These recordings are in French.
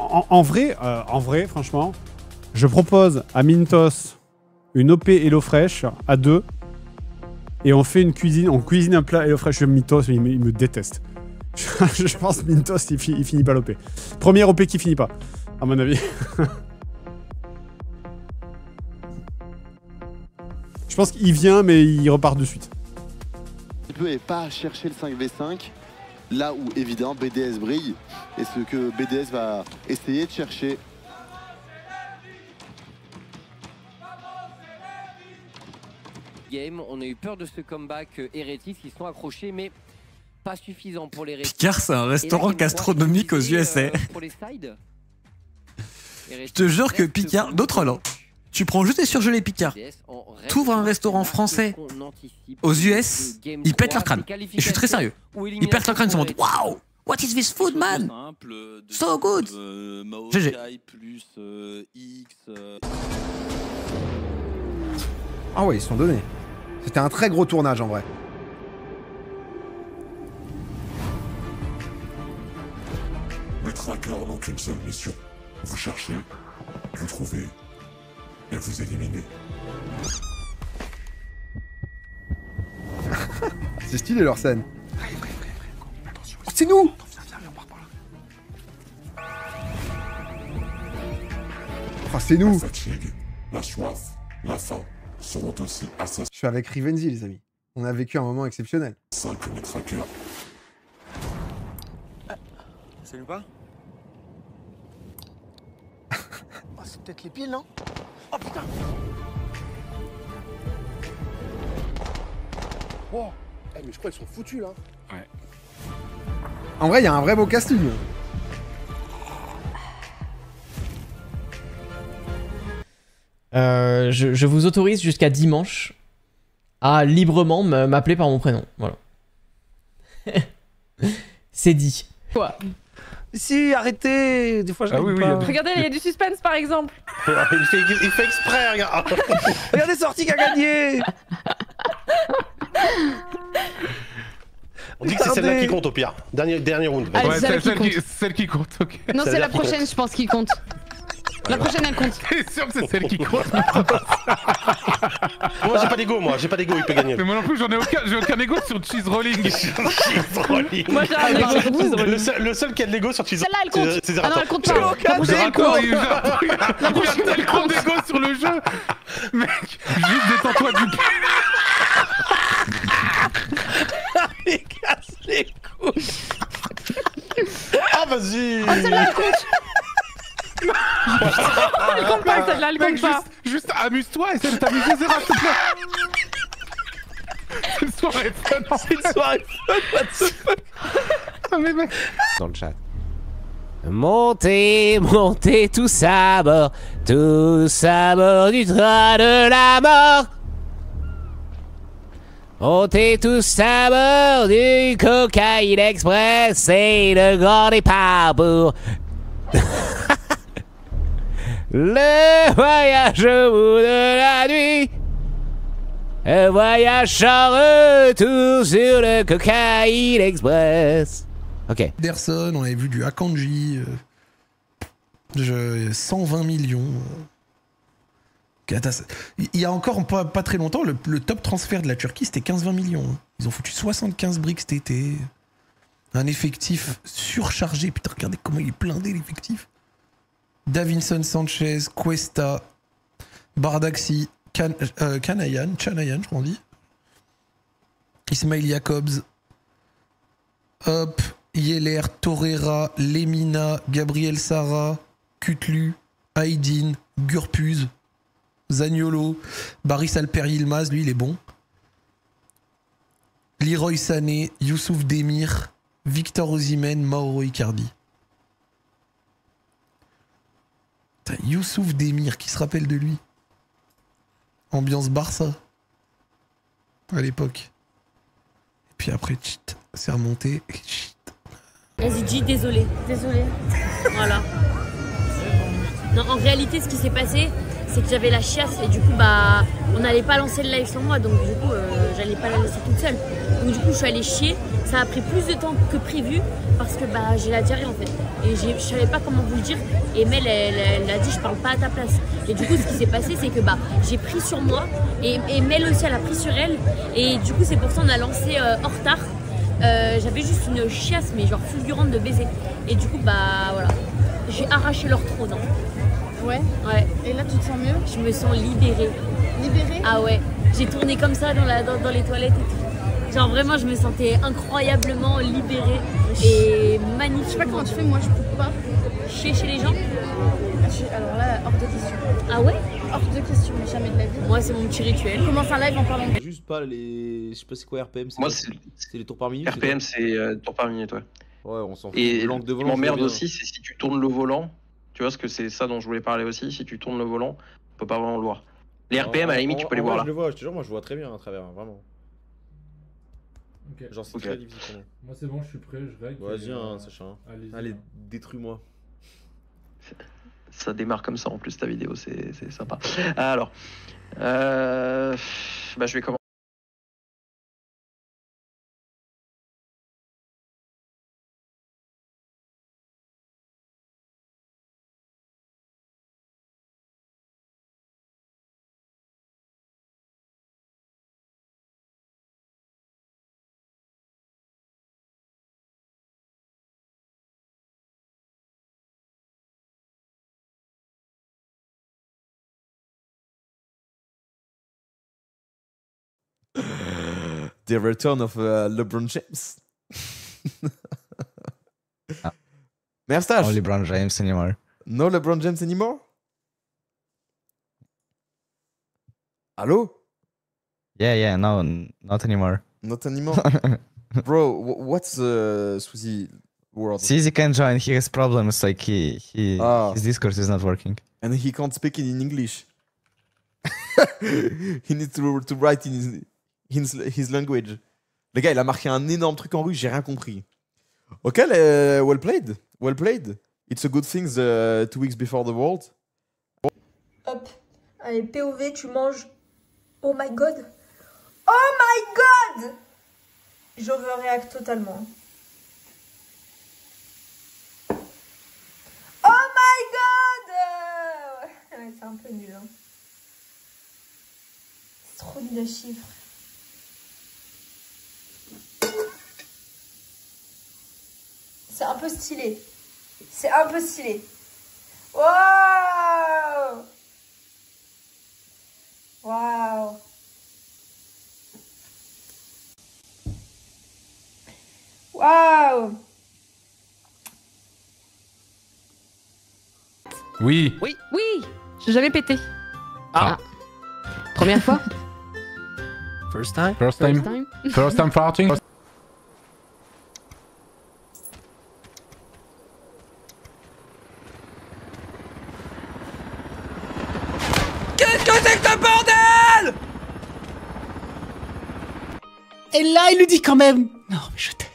en vrai, franchement, je propose à Mintos une OP HelloFresh à 2 et on fait une cuisine, on cuisine un plat HelloFresh. Mintos, il me déteste. Je pense que Mintos, il finit pas l'OP. Première OP qui finit pas, à mon avis. Je pense qu'il vient, mais il repart de suite. Et pas chercher le 5v5, là où évidemment BDS brille, et ce que BDS va essayer de chercher. Game, on a eu peur de ce comeback hérétique, ils sont accrochés, mais pas suffisant pour les récits. Picard, c'est un restaurant gastronomique aux USA. Je te jure que Picard, d'autres là. Tu prends juste des surgelés Picard. T'ouvres un restaurant français aux US, ils pètent leur crâne. Et je suis très sérieux. Ils pètent leur crâne, ils sont en mode waouh, what is this food, man? So good. GG. Ah ouais, ils se sont donnés. C'était un très gros tournage en vrai. Les traqueurs n'ont qu'une seule mission. Vous cherchez, vous trouvez, et vous éliminez. C'est stylé leur scène. Oh, c'est nous! Oh, c'est nous! La fatigue, la soif, la faim seront aussi assassins Je suis avec Rivenzi, les amis. On a vécu un moment exceptionnel. que les traqueurs. Salut pas? Oh, c'est peut-être les piles, non? Oh putain! Oh! Eh, mais je crois qu'ils sont foutus là. Ouais. En vrai, il y a un vrai beau casting. Je vous autorise jusqu'à dimanche à librement m'appeler par mon prénom. Voilà. C'est dit. Quoi? Si, arrêtez! Des fois, j'arrive pas. Regardez, il y a du suspense par exemple. il fait exprès, regarde! Regardez, Sorti qui a gagné! On dit que c'est celle-là qui compte au pire. Dernier round. Allez, Ouais, c'est celle qui compte, ok. Non, c'est la prochaine, je pense, qui compte. La prochaine, elle compte. T'es sûr que c'est celle qui compte? Moi, j'ai pas d'ego, il peut gagner. Mais moi non plus, j'ai aucun ego sur Cheese Rolling. Moi, j'ai un ego sur Cheese Rolling. Le seul qui a de l'ego sur Cheese Celle-là, elle compte. c'est Ah non, elle compte pas. La prochaine, elle D'accord, compte. il y a tellement d'ego sur le jeu. Mec, juste détends-toi du cul. Il casse les couilles. Ah, vas-y. Ah, celle-là, elle compte. Elle compte pas, celle-là, elle compte pas. Juste amuse-toi, essaie de t'amuser, Zera, s'il te plaît. C'est une soirée fun. C'est une soirée fun, what the fuck. Ah, mais mec. Dans le chat. Montez, montez tous à bord du train de la mort. Montez tous à bord du Cocaïne Express, c'est le grand départ pour le voyage au bout de la nuit. Un voyage en retour sur le Cocaïne Express. Ok. Anderson, on avait vu du Akanji. 120 millions. Il y a encore pas très longtemps, le top transfert de la Turquie, c'était 15-20 millions. Ils ont foutu 75 briques cet été. Un effectif surchargé. Putain, regardez comment il est blindé, l'effectif. Davinson Sanchez, Cuesta, Bardaxi, Chanayan, je crois on dit. Ismail Jacobs. Hop, Yeller, Torreira, Lemina, Gabriel Sara, Kutlu, Aydin, Gurpuz, Zaniolo, Baris Alper Yilmaz, lui il est bon. Leroy Sané, Youssouf Demir, Victor Osimhen, Mauro Icardi. Putain, Youssouf Demir, qui se rappelle de lui? Ambiance Barça. À l'époque. Et puis après, c'est remonté. Vas-y, G, désolé. Voilà. Non, en réalité, ce qui s'est passé, c'est que j'avais la chiasse et du coup, bah, on n'allait pas lancer le live sans moi, donc du coup, j'allais pas la laisser toute seule. Donc du coup, je suis allée chier. Ça a pris plus de temps que prévu parce que bah, j'ai la diarrhée en fait. Et je savais pas comment vous le dire. Et Mel, elle a dit je parle pas à ta place. Et du coup, ce qui s'est passé, c'est que bah, j'ai pris sur moi. Et Mel aussi, elle a pris sur elle. Et du coup, c'est pour ça qu'on a lancé en retard. J'avais juste une chiasse, mais genre fulgurante de baiser. Et du coup, bah voilà. J'ai arraché leur trône. Ouais. Ouais. Et là, tu te sens mieux? Je me sens libérée. Libérée? Ah ouais. J'ai tourné comme ça dans les toilettes et tout. Genre vraiment, je me sentais incroyablement libérée et magnifique. Je sais pas comment tu fais, moi je peux pas. Chier chez les gens? Alors là, hors de question. Ah ouais? Hors de question, mais jamais de la vie. Moi, c'est mon petit rituel. On commence un live en parlant de... Juste pas les... Je sais pas c'est quoi RPM. Moi, c'est les tours par minute. RPM, c'est tours par minute, ouais. Ouais, on s'en fout. Et Langue de ce qui volant, m'emmerde je vois aussi, c'est si tu tournes le volant. Tu vois, ce que c'est ça dont je voulais parler aussi. Si tu tournes le volant, on peut pas vraiment le voir. Les RPM, à la limite, tu peux les voir là. Je le vois, je te jure, moi je vois très bien à travers, vraiment. Ok. Genre, c'est très difficile pour moi. Moi, c'est bon, je suis prêt, je règle. Vas-y, hein, Sacha. Allez, détruis-moi. Ça démarre comme ça en plus, ta vidéo, c'est sympa. Alors, bah, je vais commencer. The return of LeBron James. Merstache. No LeBron James anymore. No LeBron James anymore? Hello? Yeah, no, not anymore. Not anymore? Bro, what's Suzy world? CZ can join, he has problems, like his Discord is not working. And he can't speak in English. He needs to write in his language. Le gars, il a marqué un énorme truc en russe, j'ai rien compris. Ok, well played. Well played. It's a good thing 2 weeks before the world. Hop. Allez, POV, tu manges. Oh my god. Oh my god! J'overreact totalement. Oh my god! Ouais, c'est un peu nul. Hein. C'est trop nul à chiffres. C'est un peu stylé. C'est un peu stylé. Waouh! Waouh! Waouh! Oui. Oui. J'ai jamais pété. Ah. Première fois. First time farting. Qu'est-ce que c'est que ce bordel? Et là, il lui dit quand même... Non, mais je t'aime.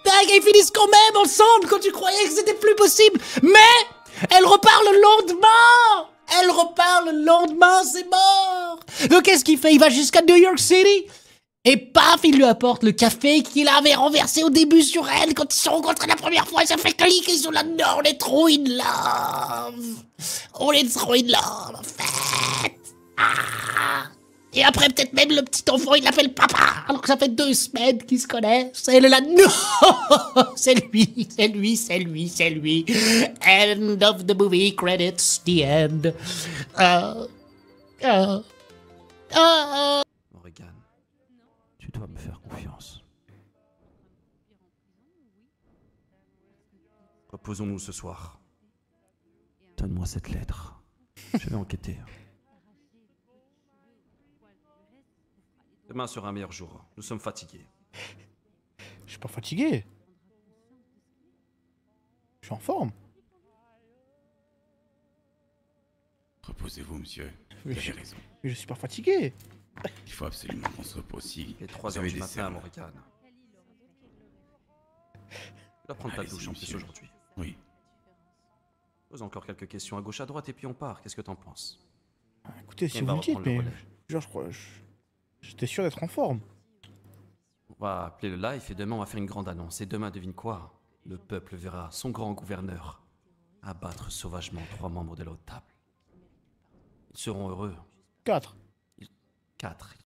Tac, ils finissent quand même ensemble quand tu croyais que c'était plus possible. Mais elle repart le lendemain. Elle repart le lendemain, c'est mort. Donc qu'est-ce qu'il fait? Il va jusqu'à New York City. Et paf, il lui apporte le café qu'il avait renversé au début sur elle quand ils se sont rencontrés la première fois. Ça fait cliquer sur la... Non, on est trop in love. On est trop in love, en fait. Ah. Et après, peut-être même le petit enfant, il l'appelle papa. Alors que ça fait 2 semaines qu'ils se connaissent. Et elle est là, non. C'est lui, c'est lui, c'est lui, c'est lui. End of the movie, credits, the end. Morrigan, tu dois me faire confiance. Reposons-nous ce soir. Donne-moi cette lettre. Je vais enquêter. Demain sera un meilleur jour. Nous sommes fatigués. Je suis pas fatigué. Je suis en forme. Reposez-vous, monsieur. Mais Vous avez raison. Mais je suis pas fatigué. Il faut absolument qu'on se repose aussi. Il est 3h du matin, Morrigan. Tu dois prendre ta douche en plus aujourd'hui. Oui. Pose encore quelques questions à gauche, à droite et puis on part. Qu'est-ce que t'en penses? Écoutez, si On va vous le dites, reprendre le mais... relais. Genre, je crois... J'étais sûr d'être en forme. On va appeler le live et demain on va faire une grande annonce. Et demain, devine quoi? le peuple verra son grand gouverneur abattre sauvagement 3 membres de la haute table. Ils seront heureux. 4. 4.